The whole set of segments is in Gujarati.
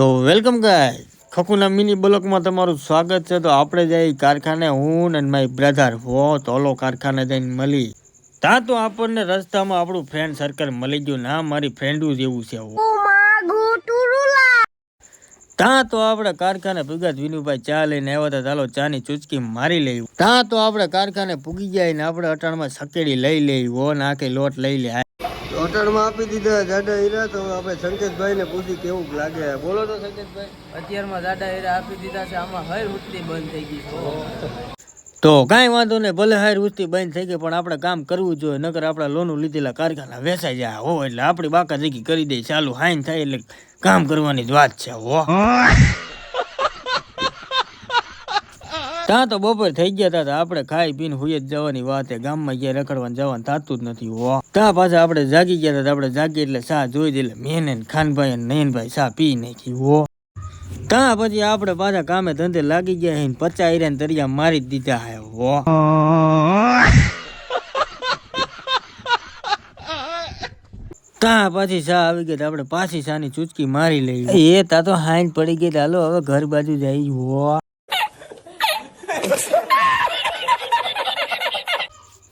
તો વેલકમ ગાય ખકુના મિની બ્લોકમાં તમારું સ્વાગત છે। તો આપણે જઈ કારખાને હું અને મારી બ્રધર હો તોલો કારખાને જઈને મળી ત્યાં તો આપણને રસ્તામાં આપણું ફ્રેન્ડ સર્કલ મળી ગયું ના મારી ફ્રેન્ડું જેવું છે ત્યાં તો આપણે કારખાને ભૂગા વિનુભાઈ ચા લઈને આવ્યા હતા ચાલો ચાની ચૂચકી મારી લઈ ત્યાં તો આપણે કારખાને પૂગી જાય ને આપણે અટાણમાં સકેડી લઈ લઈ હો નાખે લોટ લઈ લે હોટલમાં આપી દીધા જાડા હીરા તો આપણે સંકેતભાઈ ને પૂછી કેવું લાગે બોલો તો સંકેતભાઈ અત્યારમાં જાડા હીરા આપી દીધા છે આમાં હર ઉઠતી બંધ થઈ ગઈ છે તો કાંઈ વાંધો નહીં ભલે હાર ઉસ્તી બંધ થઈ ગઈ પણ આપણે કામ કરવું જોઈએ નકર આપણા લોનું લીધેલા કારખાના વેચાઈ જાય હો એટલે આપણી બાકા જગી કરી દે ચાલુ હાઈન થાય એટલે કામ કરવાની જ વાત છે હો ત્યાં તો બપોર થઈ ગયા હતા આપણે ખાઈ પીને હુઈ જ જવાની વાત ગામમાં ગયા રખડવાનું જવાનું થતું જ નથી હો ત્યાં પાછા આપણે જાગી ગયા હતા આપણે જાગી એટલે ચા જોઈ દે એટલે મેન ખાનભાઈ અને નયનભાઈ ચા પી નાખી હો ત્યાં પછી આપણે પાછા કામે ધંધે લાગી ગયા 50 હીરા તરિયા મારી જ દીધા હે હો ત્યાં પછી ચા આવી ગઈ આપણે પાછી ચાની ચૂચકી મારી લઈ એ તા તો હાઈન પડી ગઈ હાલો હવે ઘર બાજુ જઈ હો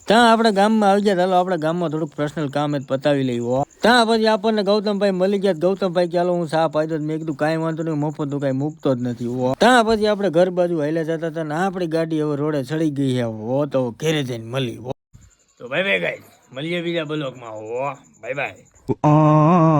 ત્યાં આપણે ગામમાં આવી ગયા ચાલો આપણે ગામમાં થોડુંક પર્સનલ કામ જ પતાવી લઈ હો ત્યાં પછી આપણને ગૌતમભાઈ મળી ગયા ગૌતમભાઈ ચાલો હું સા પાડ્યો મેં કીધું કાંઈ વાંધો નહીં મફત તો કાંઈ મૂકતો જ નથી હો ત્યાં પછી આપણે ઘર બાજુ હાલ્યા જતા હતા ને આપણી ગાડી હવે રોડે ચડી ગઈ છે હો તો ઘેરે જઈને મળી હો તો બાય બાય ગાઈસ મળીએ બીજા બ્લોગમાં હો બાય બાય